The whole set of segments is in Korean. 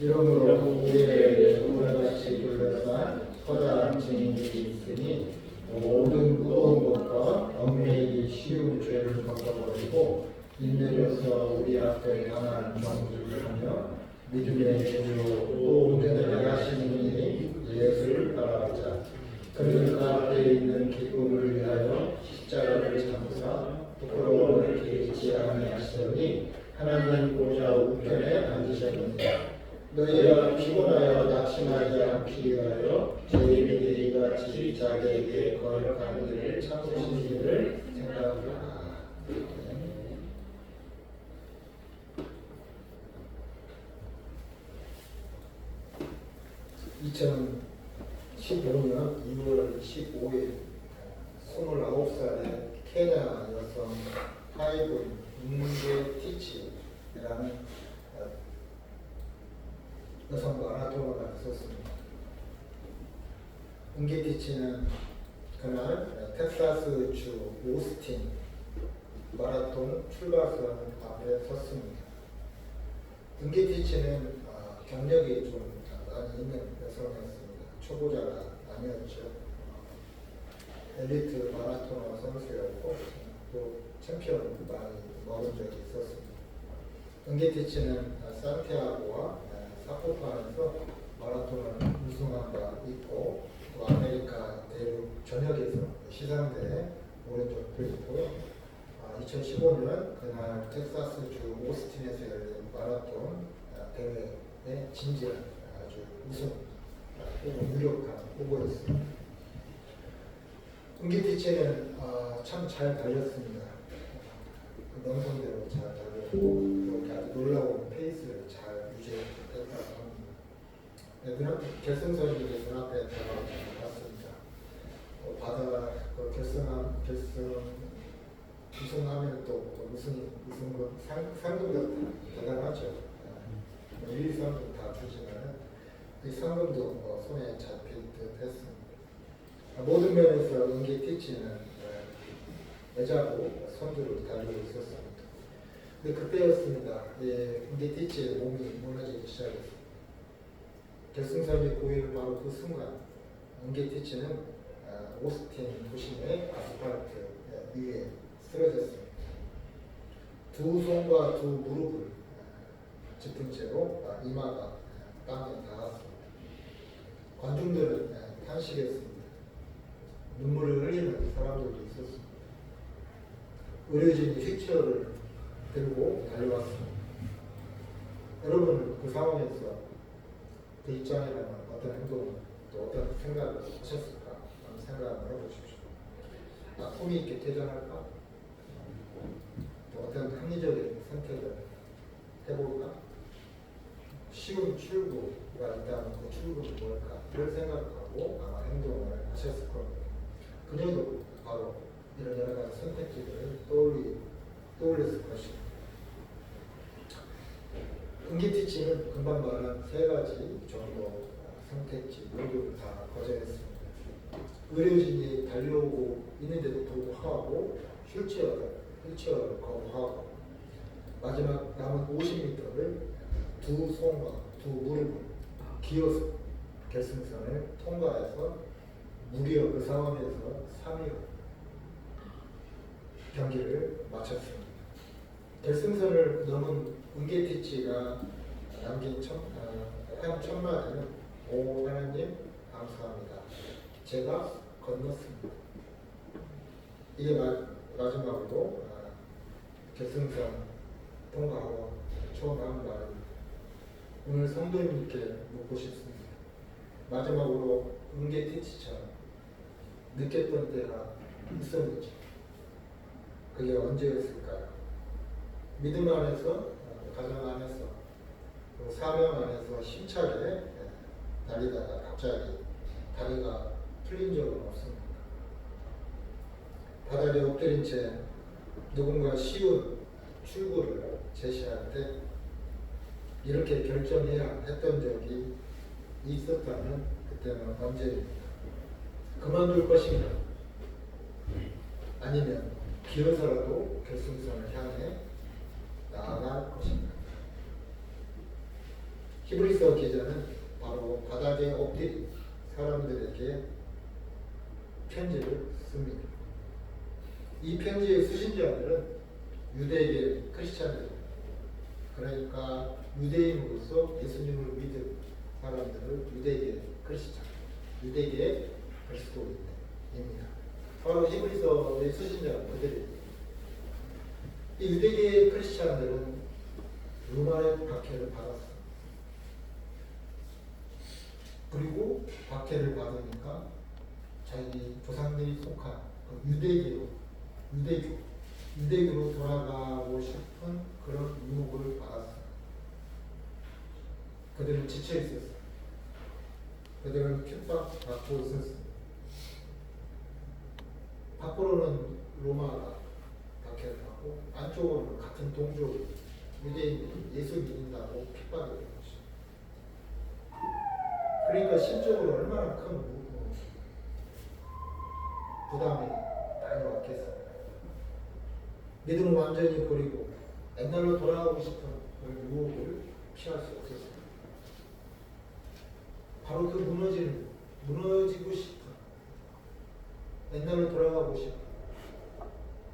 이러므로 우리에게 오늘같이 불러서 커다란 증인이 있으니 모든 무거운 것과 얽매이기 쉬운 죄를 벗어버리고 인내로서 우리 앞에 강한 정죄를 하며 믿음의 주로 또 운전을 하시는 이니 예수를 따라가자. 그는 그 앞에 있는 기쁨을 위하여 십자가를 참사 부끄러움을 개의치 아니하시더니 하나님 보좌 우편에 앉으셨느니라. 너희가 피곤하여 낙심하지 않기 위하여 저희들이 이같이 자기에게 거역한 일을 참으신 일을 생각하라. 2015년 2월 15일 29살의 케냐 여성 하이븐 응게티치라는 여성 마라토너가 있었습니다. 응게티치는 그날 텍사스주 오스틴 마라톤 출발선 앞에 섰습니다. 응게티치는 경력이 좀 많이 있는 여성이었습니다. 초보자가 아니었죠. 엘리트 마라토너 선수였고 또 챔피언 많이 먹은 적이 있었습니다. 응게티치는 산티아고와 사포판에서 마라톤을 우승한 바 있고 또 아메리카 대륙 전역에서 시상대에 오른 적도 있고요. 2015년 그날 텍사스주 오스틴에서 열린 마라톤 대회에 진지한 아주 우승 유력한 후보였습니다. 응게티치는 참 잘 달렸습니다. 명성대로 잘 달렸고 이렇게 아주 놀라운 페이스를 잘 유지했다고 합니다. 결승선이 눈앞에 다가왔습니다. 결승 우승하면 또 우승 상금도 대단하죠. 1, 2, 3등 다 주지만 이 상금도 손에 잡힐 듯 했습니다. 모든 면에서 응게티치는 애자고 선두를 달리고 있었습니다. 근데 그때였습니다. 응게티치의 몸이 무너지기 시작했습니다. 결승선이 보이는 바로 그 순간 응게티치는 오스틴 도심의 아스팔트 위에 쓰러졌습니다. 두 손과 두 무릎을 짚은 채로 이마가 땅에 닿았습니다. 관중들은 탄식했습니다. 눈물을 흘리는 사람들도 있었습니다. 의료진이 휠체어를 들고 달려왔습니다. 여러분 그 상황에서 그 입장이라면 어떤 행동 또 어떤 생각을 하셨을까 하는 생각을 해보십시오. 품위 있게 퇴장할까? 또 어떤 합리적인 선택을 해볼까? 쉬운 출구가 있다면 그 출구는 뭘까? 이런 생각하고 아마 행동을 하셨을 겁니다. 그녀도 바로 이런 여러 가지 선택지를 떠올렸을 것입니다. 응게티치는 금방 말한 세 가지 정도 선택지 모두 다 거절했습니다. 의료진이 달려오고 있는데도 불구하고 휠체어를 거부하고 마지막 남은 50m를 두 손과 두 무릎을 기어서 결승선을 통과해서 무려 그 상황에서 3위로 경기를 마쳤습니다. 결승선을 넘은 응게티치가 남긴 첫 마디는 오 하나님 감사합니다. 제가 건넜습니다. 이게 마지막으로 결승선 통과하고 처음 한 말입니다. 오늘 성도님께 묻고 싶습니다. 마지막으로 응게티치처럼 느꼈던 때가 있었는지 그게 언제였을까요? 믿음 안에서, 가정 안에서, 또 사명 안에서 힘차게 달리다가 갑자기 다리가 풀린 적은 없습니다. 바닥에 엎드린 채 누군가 쉬운 출구를 제시할 때 이렇게 결정해야 했던 적이 있었다면 그때는 언제입니까? 그만둘 것인가? 아니면 기어서라도 결승선을 향해 나아갈 것인가? 히브리서 기자는 바로 바닥에 엎드린 사람들에게 편지를 씁니다. 이 편지의 수신자들은 유대계 크리스찬들, 그러니까 유대인으로서 예수님을 믿은 사람들을 유대계 크리스찬, 유대계 그리스도인입니다. 바로 히브리서의 수신자가 그들입니다. 이 유대계 크리스찬들은 로마의 박해를 받았어요. 그리고 박해를 받으니까 자기 조상들이 속한 유대교로 돌아가고 싶은 그런 유혹을 받았어요. 그들은 지쳐 있었어요. 그들은 핍박받고 있었습니다. 밖으로는 로마가 박해를 받고 안쪽으로는 같은 동족 유대인들이 예수 믿는다고 핍박을 받는 것이죠. 그러니까 심적으로 얼마나 큰 부담이 많이 왔겠어요. 믿음을 완전히 버리고 옛날로 돌아가고 싶은 그런 유혹을 피할 수 없었어요. 바로 그 무너지고 싶은, 옛날로 돌아가고 싶은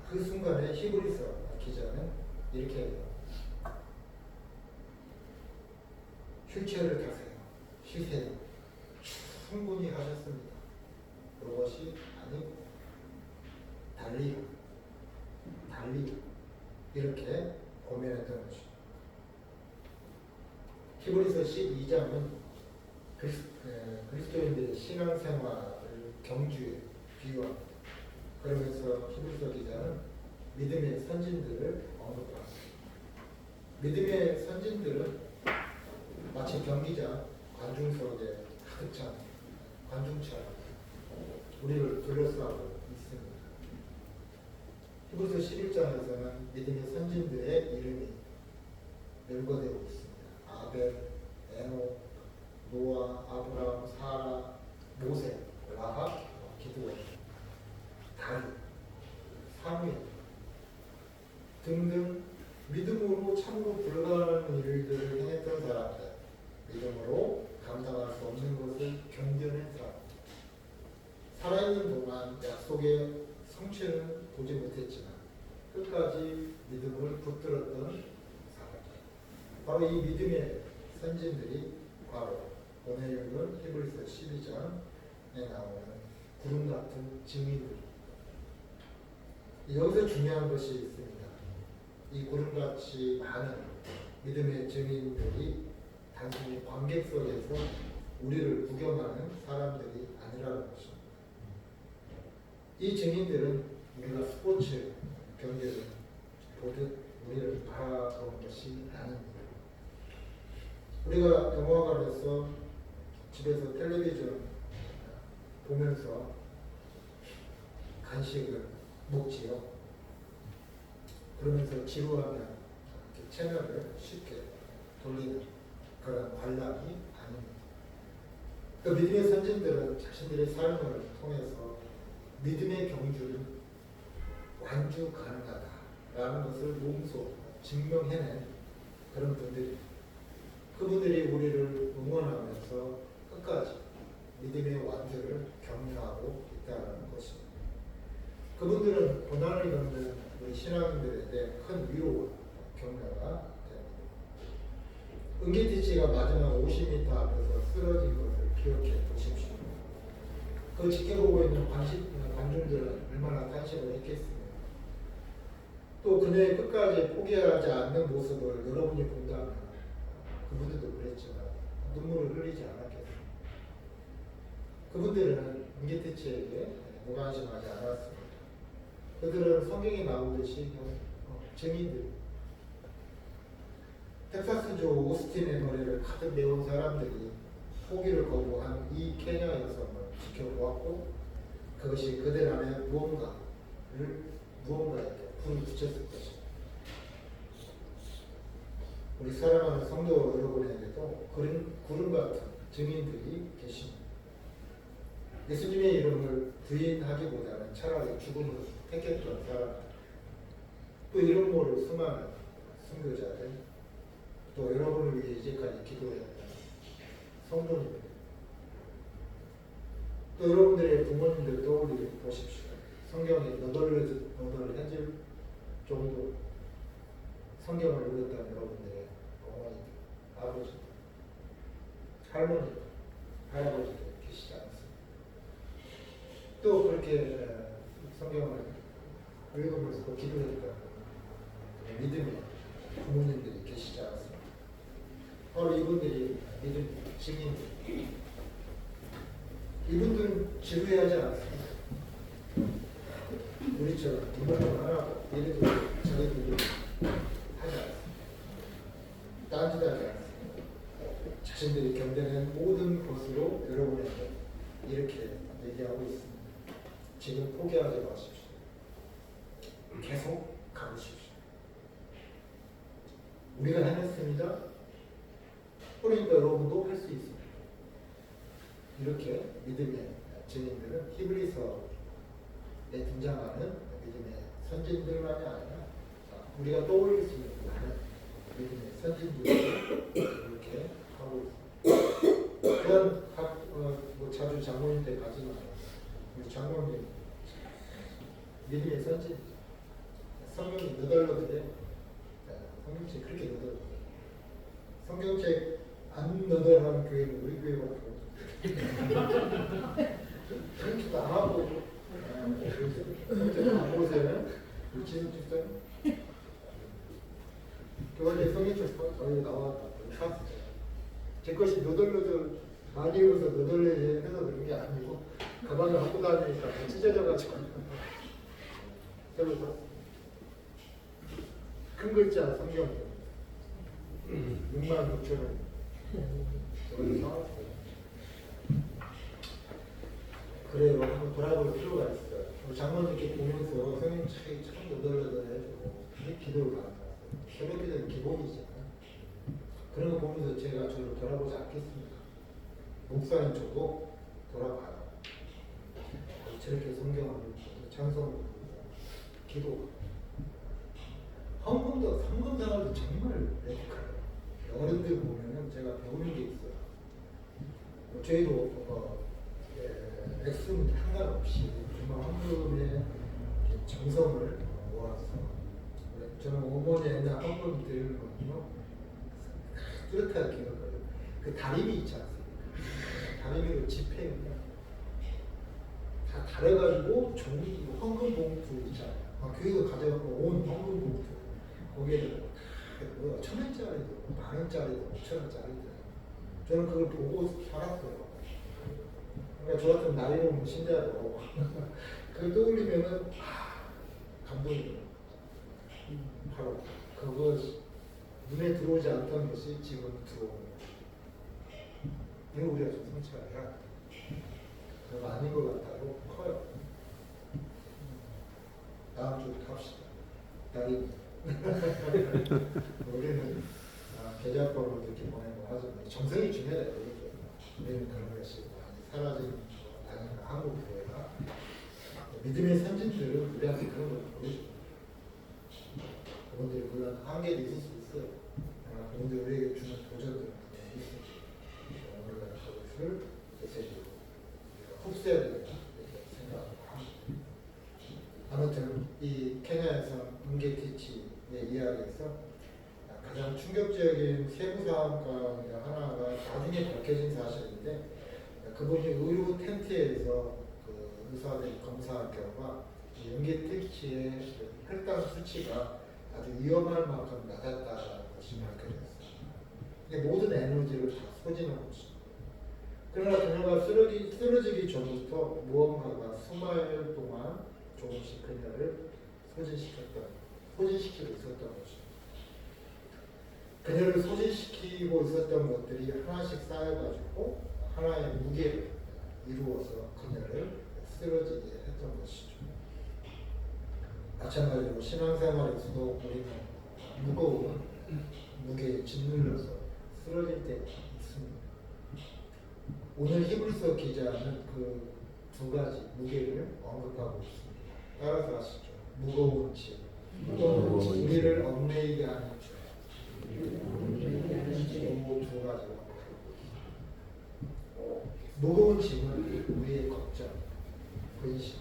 그 순간에 히브리서 기자는 이렇게 해요. 휠체어를 타세요. 쉬세요. 충분히 하셨습니다. 그것이 아니고 달리고 이렇게 고민했던 것이죠. 히브리서 12장은 그리스도인들의 신앙생활을 경주에 비유합니다. 그러면서 히브리서 기자는 믿음의 선진들을 언급합니다. 믿음의 선진들은 마치 경기장 관중석에 가득 찬 관중처럼 우리를 둘러싸고 있습니다. 히브리서 11장에서는 믿음의 선진들의 이름이 멸거되고 있습니다. 아벨, 에녹, 노아, 아브라함, 사라, 모세, 라합, 기드온, 다윗, 사무엘 등등 믿음으로 참고 불가능한 일들을 행했던 사람들, 믿음으로 감당할 수 없는 것을 견뎌낸 사람, 살아있는 동안 약속의 성취는 보지 못했지만 끝까지 믿음을 붙들었던 사람들, 바로 이 믿음의 선진들이 바로 오늘 읽은 히브리서 12장에 나오는 구름 같은 증인들. 여기서 중요한 것이 있습니다. 이 구름같이 많은 믿음의 증인들이 단순히 관객석에서 우리를 구경하는 사람들이 아니라는 것입니다. 이 증인들은 우리가 스포츠 경기를 보듯 우리를 바라보는 것이 아닙니다. 우리가 영화관에서 집에서 텔레비전 보면서 간식을 먹지요. 그러면서 지루하면 채널을 쉽게 돌리는 그런 관람이 아닙니다. 그 믿음의 선진들은 자신들의 삶을 통해서 믿음의 경주는 완주 가능하다라는 것을 몸소 증명해낸 그런 분들입니다. 그분들이 우리를 응원하면서 끝까지 믿음의 완주를 격려하고 있다는 것입니다. 그분들은 고난을 겪는 우리 신앙인들에게 큰 위로와 격려가 됩니다. 은기티치가 마지막 50m 앞에서 쓰러진 것을 기억해 보십시오. 그 지켜보고 있는 관중들은 얼마나 탄식을 했겠습니까? 또 그녀의 끝까지 포기하지 않는 모습을 여러분이 본다면 그분들도 그랬지만 눈물을 흘리지 않았겠습니까? 그분들은 은기티치에게 무관심하지 않았습니다. 그들은 성경에 나오듯이 증인들, 텍사스주 오스틴의 노래를 가득 메운 사람들이 포기를 거부한 이 케냐 여성을 지켜보았고 그것이 그들 안에 무언가에게 불을 붙였을 것입니다. 우리 사랑하는 성도 여러분에게도 구름 같은 증인들이 계십니다. 예수님의 이름을 부인하기보다는 차라리 죽음을 택했던 사람, 또 이름 모를 수많은 순교자들, 또 여러분을 위해 이제까지 기도했던 성도님들, 또 여러분들의 부모님들 떠올려 보십시오. 성경에 너덜너덜해질 정도 성경을 읽었던 여러분들의 어머니들, 아버지들, 할머니들, 할아버지들 계시지 않습니까? 또 그렇게 성경을 읽으면서 기도했던 믿음의 부모님들이 계시지 않습니까? 바로 이분들이 믿음 증인들. 이분들은 지루해하지 않습니다. 우리처럼 이분들 하라고 이래도 저래도 하지 않습니다. 딴짓하지 않습니다. 자신들이 견뎌낸 모든 것으로 여러분에게 이렇게 얘기하고 있습니다. 지금 포기하지 마십시오. 계속 가보십시오. 우리가 해냈습니다. 그러니까 여러분도 할 수 있습니다. 이렇게 믿음의 증인들은 히브리서에 등장하는 믿음의 선진들만이 아니라 우리가 떠올릴 수 있는 많은 믿음의 선진들을 이렇게 하고 있습니다. 그런 뭐 자주 장모님 때 가지만 우리 장모님 믿음의 선진, 성경이 너덜너덜해. 성경책 그렇게 너덜. 성경책 안 너덜한 교회는 우리 교회밖에 없어요. 그렇게도 안 하고 안 보세요. 지금 집사님 교회 성경책 거기 나왔다. 제 것이 너덜너덜 많이 읽어서 너덜해서 그런 게 아니고 가방을 갖고 다니니까 찢어져가지고 그래서 큰 글자 성경 66,000원 저걸 사왔어요. 그래요. 한번 돌아볼 필요가 있어요. 장로님께 보면서 성령 차이 참 너덜너덜해지고 그게 기도를 받았어요. 새벽 기도는 기본이잖아요. 그런 거 보면서 제가 저를 돌아보지 않겠습니까? 목사님 저도 돌아봐요. 저렇게 성경을 찬송을 기도 헌금도 헌금 생활도 정말 레디컬해요. 어른들 보면은 제가 배우는 게 있어요. 저희도 액수는 상관없이 정말 헌금의 정성을 모아서 저는 어머니 옛날 헌금 드리는 거는요 뚜렷하게 기억해요. 그 다리미 있지 않습니까? 다리미로 지폐입니다. 다 달아가지고 종이 헌금 봉투 있잖아요. 교회도 가져가고 온 헌금 봉투 거기에다가 뭐 1,000원짜리도 10,000원짜리도 5,000원짜리도 저는 그걸 보고 살았어요. 그러니까 저 같은 나이 먹은 신자도 그걸 떠올리면은 감동이 바로 그거 눈에 들어오지 않던 것이 지금 들어오는 이거 우리가 좀 성취가 아니라 그거 아닌 것 같아도 커요. 다음 주부터 합시다. 딸이 우리는 계좌번호 이렇게 보내고 하지만 정성이 중요해요. 우리는 그런 것이 많이 사라진 아닌가 한국 교회가 믿음의 선진들은 우리한테 그런 걸 보여줘요. 그분들이 물론 한계도 있을 수 있어요. 그분들이 우리에게 주는 도전들은 있습니다. 우리가 그것을 대체적으로 흡수해야 되겠다 이렇게 생각합니다. 아무튼 이 케냐에서 은게티치의 이야기에서 가장 충격적인 세부 사항 가운데 하나가 나중에 밝혀진 사실인데 그분이 의료 텐트에서 그 의사들이 검사한 결과 은게티치의 혈당 수치가 아주 위험할 만큼 낮았다는 것이 밝혀졌어요. 이게 모든 에너지를 다 소진한 것입니다. 그러나 그녀가 쓰러지기 전부터 무언가가 수마일 동안 조금씩 그녀를 소진시키고 있었던 것입니다. 그녀를 소진시키고 있었던 것들이 하나씩 쌓여가지고 하나의 무게를 이루어서 그녀를 쓰러지게 했던 것이죠. 마찬가지로 신앙생활에서도 우리는 무거운 무게에 짓눌려서 쓰러질 때 있습니다. 오늘 히브리서 기자는 그 두 가지 무게를 언급하고 있습니다. 따라서 하시죠. 무거운 짐, 우리를 얽매이게 하는 죄. 두 가지가 무거운 짐은 우리의 걱정, 근심,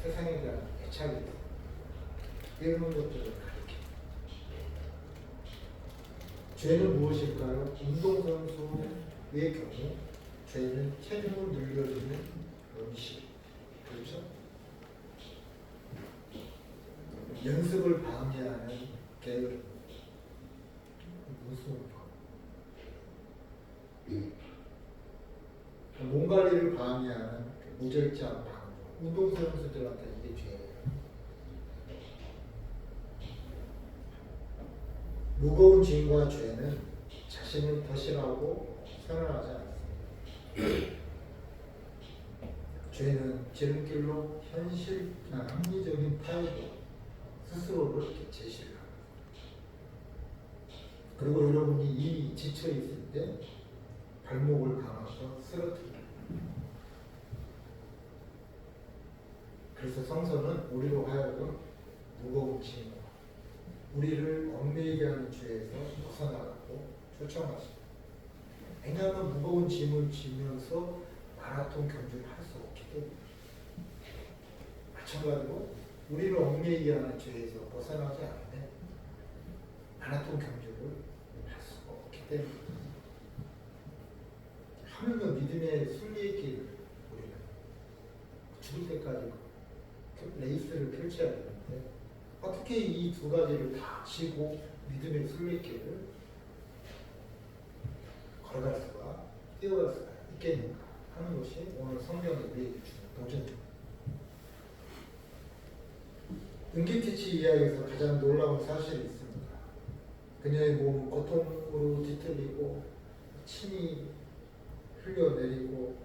세상에 대한 애착이 이런 것들을 가리킵니다. 죄는 무엇일까요? 운동선수의 경우 죄는 체중을 늘려주는 음식, 그렇죠? 연습을 방해하는 게으름, 무서운 방, 몸 관리를 방해하는 무절제한 방법. 운동선수들한테 이게 죄예요. 무거운 짐과 죄는 자신을 덫이라고 선언하지 않습니다. 죄는 지름길로 합리적인態度, 스스로를 제시를 합니다. 그리고 여러분이 이미 지쳐 있을 때 발목을 감아서 쓰러뜨립니다. 그래서 성서는 우리로 하여금 무거운 짐, 우리를 얽매이게 하는 죄에서 벗어나라고 초청하십니다. 왜냐하면 무거운 짐을 지면서 마라톤 경주를 할 수 없기 때문에. 마찬가지로 우리를 얽매이게 하는 죄에서 벗어나지 않으면 마라톤 경주를 할 수가 없기 때문에. 하물며 믿음의 순리의 길을 우리는 죽을 때까지 레이스를 펼쳐야 되는데 어떻게 이 두 가지를 다 지고 믿음의 순리의 길을 걸어갈 수가, 뛰어갈 수가 있겠는가 하는 것이 오늘 성경이 우리에게 주는 도전입니다. 은기티치 이야기에서 가장 놀라운 사실이 있습니다. 그녀의 몸은 고통으로 뒤틀리고 침이 흘려내리고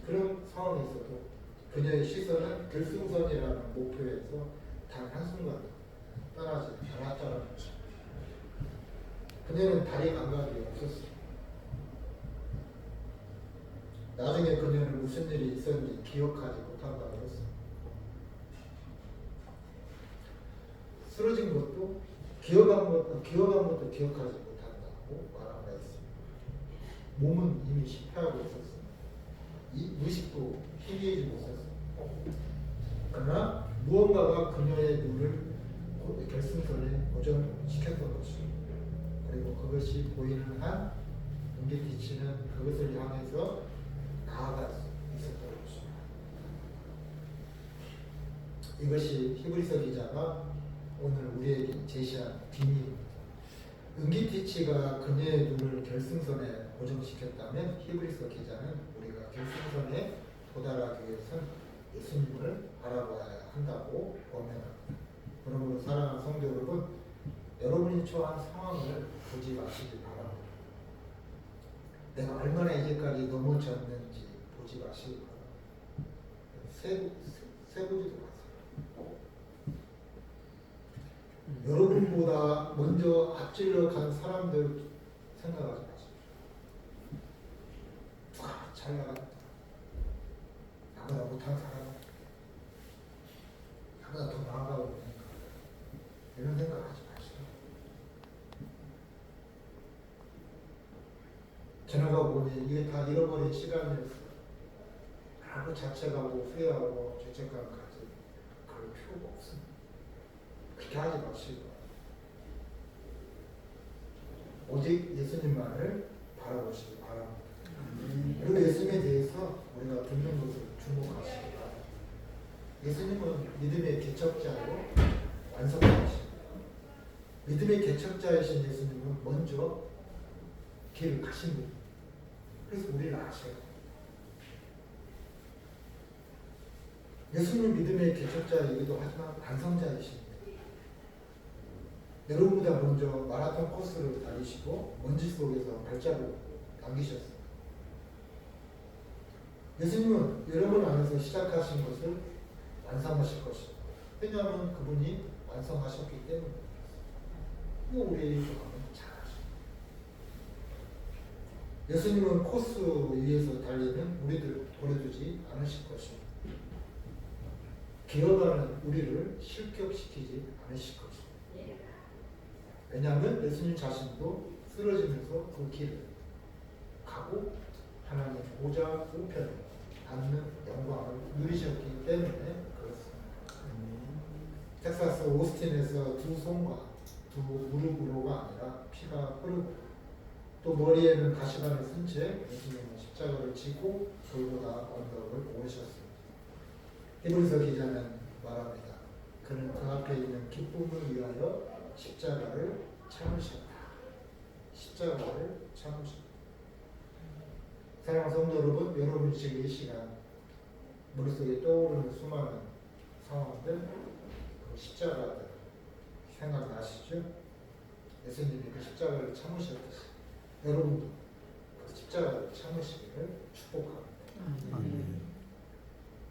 그런 상황에서도 그녀의 시선은 결승선이라는 목표에서 단 한순간도 떠나지 않았다는 거죠. 그녀는 다리 감각이 없었어요. 나중에 그녀는 무슨 일이 있었는지 기억하지 못한다고 했어요. 쓰러진 것도 기억한 것도 기억하지 못한다고 말하고 있습니다. 몸은 이미 실패하고 있었어요. 이 의식도 희미해지고 있었어요. 그러나 무언가가 그녀의 눈을 결승선에 고정시켰던 것이죠. 그리고 그것이 보이는 한 은기티치는 그것을 향해서 나아갈 수 있었던 것입니다. 이것이 히브리서 기자가 오늘 우리에게 제시한 비밀입니다. 은기티치가 그녀의 눈을 결승선에 고정시켰다면 히브리서 기자는 우리가 결승선에 도달하기 위해서는 예수님을 바라봐야 한다고 권면합니다. 그러므로 사랑하는 성도 여러분, 여러분이 처한 상황을 보지 마시기 바랍니다. 내가 얼마나 이제까지 넘어졌는지 보지 마시기 바랍니다. 세보지도 마세요. 여러분보다 먼저 앞질러 간 사람들 생각하지 마십시오. 누가 잘 나간다. 나보다 못한 사람, 나보다 더 나아가고 있으니까 이런 생각하지 마시오. 지나가고 보니 이게 다 잃어버린 시간이었어. 라고 자책하고 후회하고 죄책감 가지 그럴 필요가 없습니다. 그렇게 하지 마시고 오직 예수님만을 바라보시기 바랍니다. 그리고 예수님에 대해서 우리가 듣는 것을 주목하시기 바랍니다. 예수님은 믿음의 개척자로 완성하십니다. 믿음의 개척자이신 예수님은 먼저 길을 가신 분입니다. 그래서 우리를 아셔요. 예수님은 믿음의 개척자이기도 하지만 완성자이십니다. 여러분보다 먼저 마라톤 코스를 달리시고 먼지 속에서 발자국 남기셨습니다. 예수님은 여러분 안에서 시작하신 것을 완성하실 것입니다. 왜냐하면 그분이 완성하셨기 때문입니다. 이거 우리에게 하면 잘하십니다. 예수님은 코스 위에서 달리는 우리들 버려두지 않으실 것입니다. 기어가는 우리를 실격시키지 않으실 것입니다. 왜냐하면 예수님 자신도 쓰러지면서 그 길을 가고 하나님 보좌 우편에 앉는 영광을 누리셨기 때문에 그렇습니다. 텍사스 오스틴에서 두 손과 두 무릎으로가 아니라 피가 흐르고 또 머리에는 가시관을 쓴 채 예수님은 십자가를 지고 골고다 언덕을 오르셨습니다. 히브리서 기자는 말합니다. 그는 그 앞에 있는 기쁨을 위하여 십자가를 참으셨다. 십자가를 참으셨다. 사랑하는 성도 여러분, 여러분 지금 이 시간 머릿속에 떠오르는 수많은 상황들, 그 십자가들 생각나시죠? 예수님이 그 십자가를 참으셨듯이 여러분도 그 십자가를 참으시기를 축복합니다.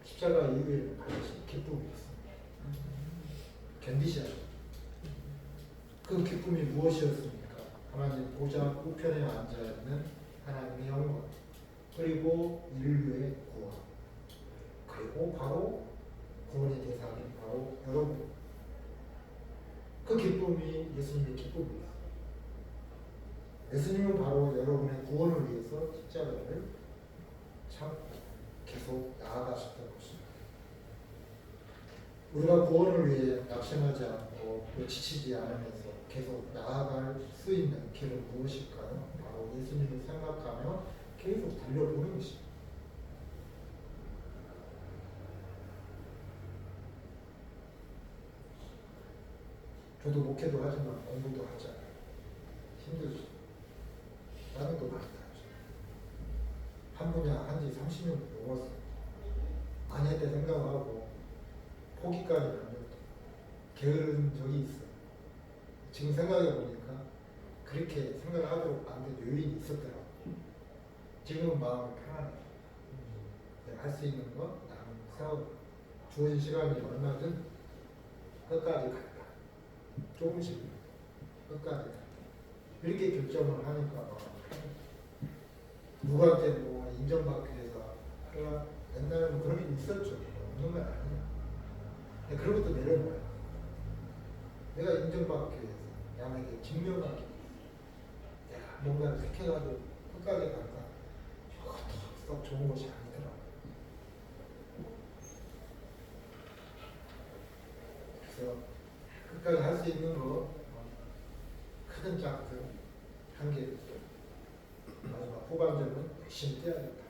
십자가 이후에는 반드시 기쁨이 있습니다. 견디셔야 합니다. 그 기쁨이 무엇이었습니까? 하나님 보좌 우편에 앉아있는 하나님의 영광, 그리고 인류의 구원, 그리고 바로 구원의 대상인 바로 여러분. 그 기쁨이 예수님의 기쁨입니다. 예수님은 바로 여러분의 구원을 위해서 십자가를 참 계속 나아가셨던 것입니다. 우리가 구원을 위해 낙심하지 않고 지치지 않으면서 계속 나아갈 수 있는 길은 무엇일까요? 바로 예수님을 생각하며 계속 달려보는 것입니다. 저도 목회도 하지만 공부도 하잖아요. 힘들죠. 다른 거 많이 하죠. 한 분야 한지 30년 넘었어요. 안 했다 생각하고 포기까지 하면 게으른 적이 있어요. 지금 생각해 보니까 그렇게 생각을 하도록 만든 요인이 있었더라고요. 지금은 마음이 편하네요. 내가 할 수 있는 거 나는 세워 주어진 시간이 얼마든 끝까지 갈까. 조금씩 끝까지 갈까. 이렇게 결정을 하니까 마음이 편해요. 누구한테 뭐 인정받기 위해서 하라. 옛날에는 그런 게 있었죠. 없는 건 아니에요. 그런 것도 내려놓아요. 내가 인정받기 위해서 남에게 증명하기 위해서 내가 뭔가를 택해가지고 끝까지 갈까? 그것도 썩 좋은 것이 아니더라고요. 그래서 끝까지 할 수 있는 거 크든 작든 한 개 마지막 후반전은 열심히 뛰어야겠다.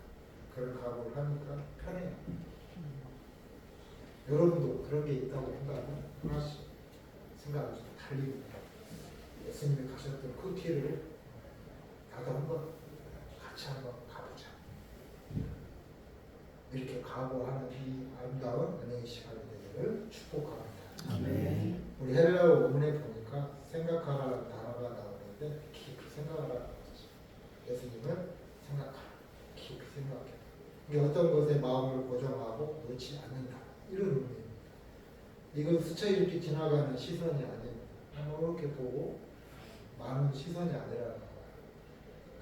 그런 각오를 하니까 편해요. 여러분도 그런 게 있다고 생각하면 하나씩 생각을 좀 달리고 예수님이 가셨던 그 길을 나도 한번 같이 한번 가보자. 이렇게 각오하는 이 아름다운 은혜의 시간이 되기를 축복합니다. 아멘. 우리 헬라어 원문에 보니까 생각하라는 단어가 나오는데 깊이 생각하라는 거죠. 예수님은 생각하라. 깊이 생각해. 이게 어떤 것에 마음을 고정하고 놓지 않는다. 이런 의미입니다. 이건 스쳐 이렇게 지나가는 시선이 아닌 이렇게 보고 많은 시선이 아니라는 거예요.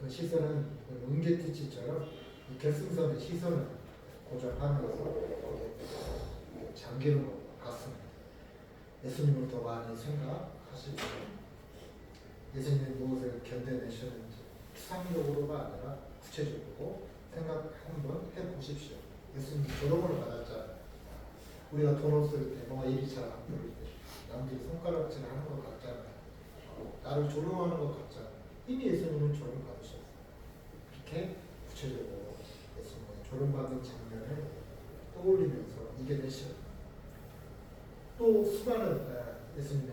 그 시선은 은계티치처럼 결승선의 시선을 고정하면서 거기에 잠기는 것 같습니다. 예수님을 더 많이 생각하시고 예수님이 무엇을 견뎌내셨는지 추상적으로가 아니라 구체적으로 생각 한번 해보십시오. 예수님 조롱을 받았잖아요. 우리가 돈 없을 때 뭔가 일이 잘 안 풀릴 때 남들이 손가락질 하는 것 같잖아요. 나를 조롱하는 것 같잖아요. 이미 예수님은 조롱 받으셨어요. 그렇게 구체적으로 예수님의 조롱받은 장면을 떠올리면서 이겨내셨어요. 또 수많은 예수님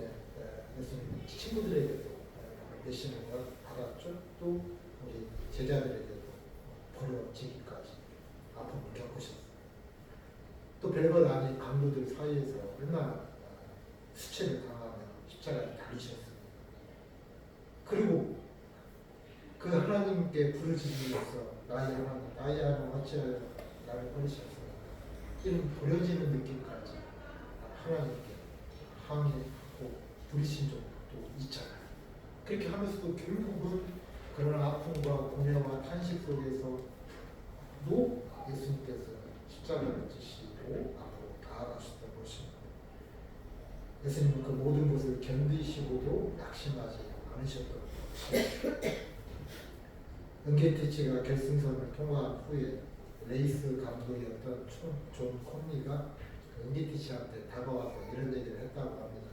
친구들에게도 메시는 걸 받았죠. 또 우리 제자들에게도 버려지기까지 아픔을 겪으셨어요. 또 별것 아닌 강도들 사이에서 얼마나 수치를 당하며 십자가에 달리셨습니다. 그리고 그 하나님께 부르짖기 위해서 나의 하나님 어찌하여 나를 버리셨습니까? 이런 버려지는 느낌까지 하나님께 항의하고 부르신 적도 있잖아요. 그렇게 하면서도 결국은 그런 아픔과 고뇌와 탄식 속에서도 예수님께서 십자가를 지시고 앞으로 나아가셨던 것입니다. 예수님은 그 모든 것을 견디시고도 낙심하지 않으셨던 것입니다. 은게티치가 결승선을 통과한 후에 레이스 감독이었던 존 콤리가 은게티치한테 다가와서 이런 얘기를 했다고 합니다.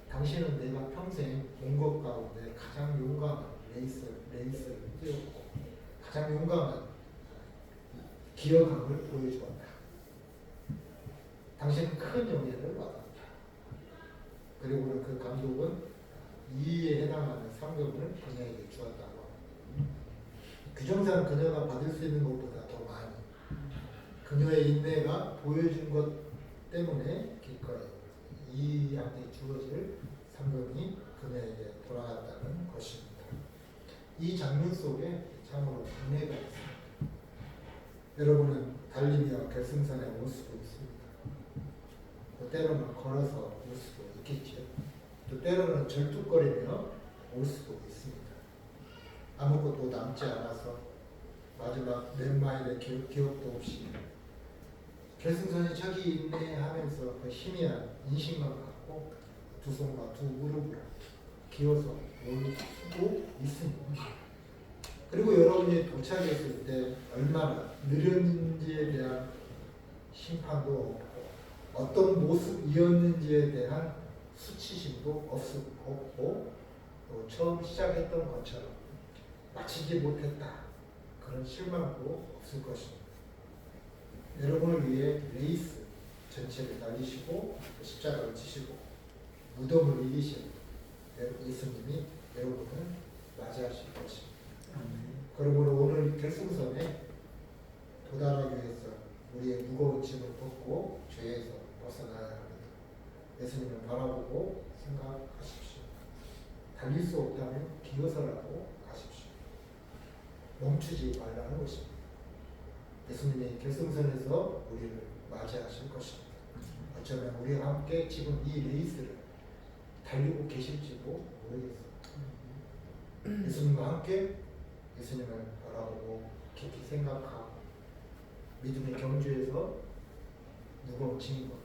당신은 내가 평생 본 것 가운데 가장 용감한 레이스를 뛰었고 가장 용감한 기어감을 보여주었다. 당신은 큰 영예를 받았다. 그리고는 그 감독은 2위에 해당하는 상금을 그녀에게 주었다고 합니다. 규정상 그녀가 받을 수 있는 것보다 더 많이 그녀의 인내가 보여준 것 때문에 기꺼이 2위한테 주어질 상금이 그녀에게 돌아갔다는 것입니다. 이 장면 속에 참으로 은혜가 있습니다. 여러분은 달리며 결승선에 올 수도 있습니다. 또 때로는 걸어서 올 수도 있겠죠. 또 때로는 절뚝거리며 올 수도 있습니다. 아무것도 남지 않아서 마지막 몇 마일의 기억도 없이 결승선이 저기 있네 하면서 그 희미한 인식만 갖고 두 손과 두 무릎을 기어서 올 수도 있습니다. 그리고 여러분이 도착했을 때 얼마나 느렸는지에 대한 심판도 없고 어떤 모습이었는지에 대한 수치심도 없고 또 처음 시작했던 것처럼 마치지 못했다 그런 실망도 없을 것입니다. 여러분을 위해 레이스 전체를 달리시고 십자가를 지시고 무덤을 이기신 예수님이 여러분을 맞이하실 것입니다. 그러므로 오늘 결승선에 도달하기 위해서 우리의 무거운 짐을 벗고 죄에서 벗어나야 합니다. 예수님을 바라보고 생각하십시오. 달릴 수 없다면 기어서라도 가십시오. 멈추지 말라는 것입니다. 예수님이 결승선에서 우리를 맞이하실 것입니다. 어쩌면 우리와 함께 지금 이 레이스를 달리고 계실지도 모르겠습니다. 예수님과 함께 예수님을 바라보고 깊이 생각하고 믿음의 경주에서 무거운 짐과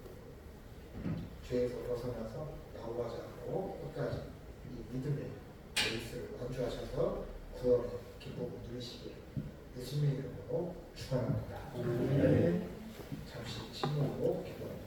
죄에서 벗어나서 야구하지 않고 끝까지 이 믿음의 레이스를 완주하셔서 구원의 기쁨을 누리시기를 예수님의 이름으로 축원합니다. 잠시 침묵으로 기도합니다.